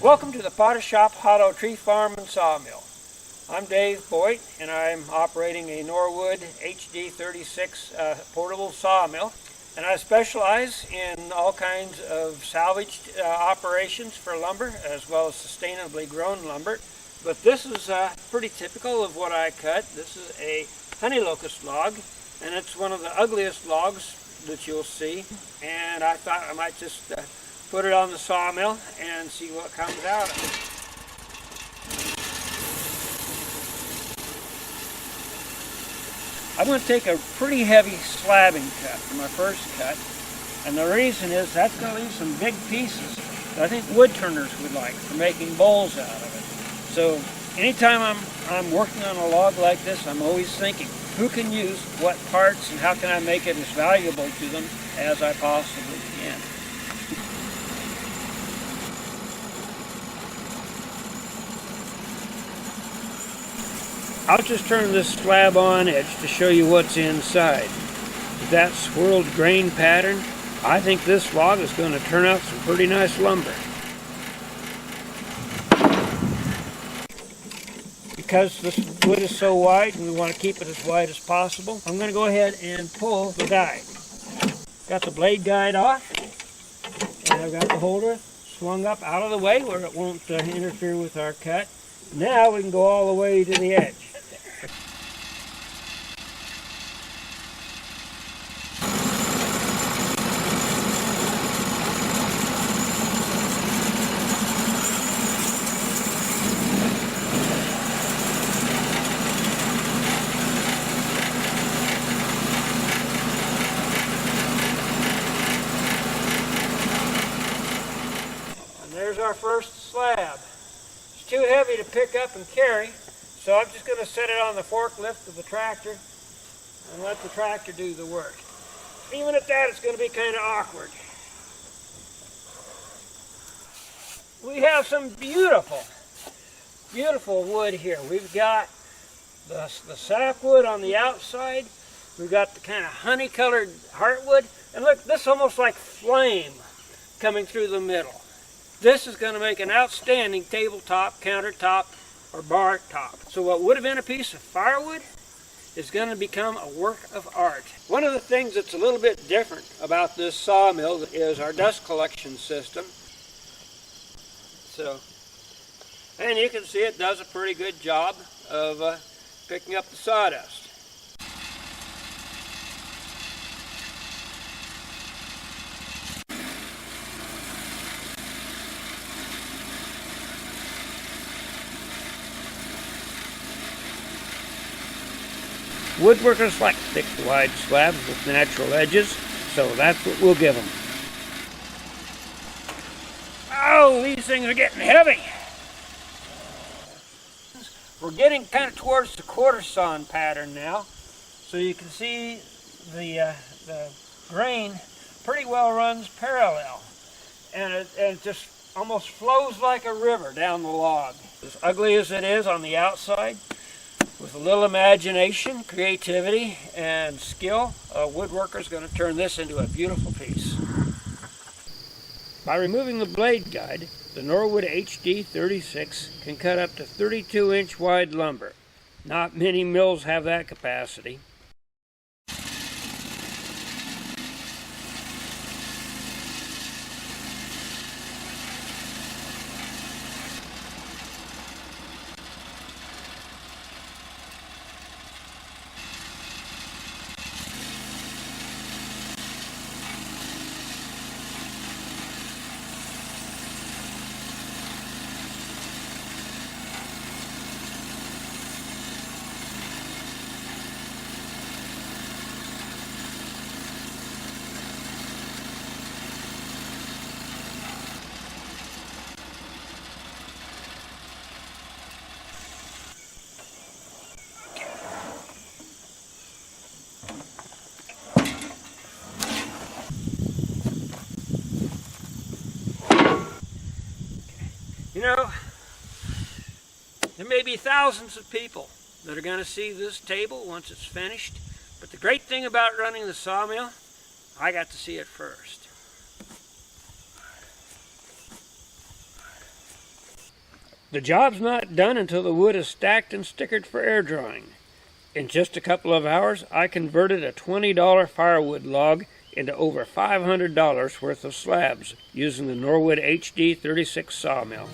Welcome to the Potter Shop Hollow Tree Farm and Sawmill. I'm Dave Boyd, and I'm operating a Norwood HD36 portable sawmill. And I specialize in all kinds of salvaged operations for lumber, as well as sustainably grown lumber. But this is pretty typical of what I cut. This is a honey locust log, and it's one of the ugliest logs that you'll see. And I thought I might just put it on the sawmill and see what comes out of it. I'm going to take a pretty heavy slabbing cut for my first cut, and the reason is that's going to leave some big pieces that I think wood turners would like for making bowls out of it. So anytime I'm working on a log like this, I'm always thinking, who can use what parts and how can I make it as valuable to them as I possibly can. I'll just turn this slab on edge to show you what's inside. With that swirled grain pattern, I think this log is going to turn out some pretty nice lumber. Because this wood is so wide and we want to keep it as wide as possible, I'm going to go ahead and pull the guide. Got the blade guide off, and I've got the holder swung up out of the way where it won't interfere with our cut. Now we can go all the way to the edge. And there's our first slab. It's too heavy to pick up and carry, so I'm just going to set it on the forklift of the tractor and let the tractor do the work. Even at that, it's going to be kind of awkward. We have some beautiful, beautiful wood here. We've got the sapwood on the outside. We've got the kind of honey-colored heartwood. And look, this is almost like flame coming through the middle. This is going to make an outstanding tabletop, countertop, or bar top. So what would have been a piece of firewood is going to become a work of art. One of the things that's a little bit different about this sawmill is our dust collection system. And you can see it does a pretty good job of picking up the sawdust. Woodworkers like thick, wide slabs with natural edges, so that's what we'll give them. Oh, these things are getting heavy. We're getting kind of towards the quarter sawn pattern now, so you can see the grain pretty well runs parallel, and it just almost flows like a river down the log. As ugly as it is on the outside, with a little imagination, creativity, and skill, a woodworker is going to turn this into a beautiful piece. By removing the blade guide, the Norwood HD36 can cut up to 32-inch wide lumber. Not many mills have that capacity. You know, there may be thousands of people that are going to see this table once it's finished, but the great thing about running the sawmill, I got to see it first. The job's not done until the wood is stacked and stickered for air drying. In just a couple of hours, I converted a $20 firewood log into over $500 worth of slabs using the Norwood HD 36 sawmill.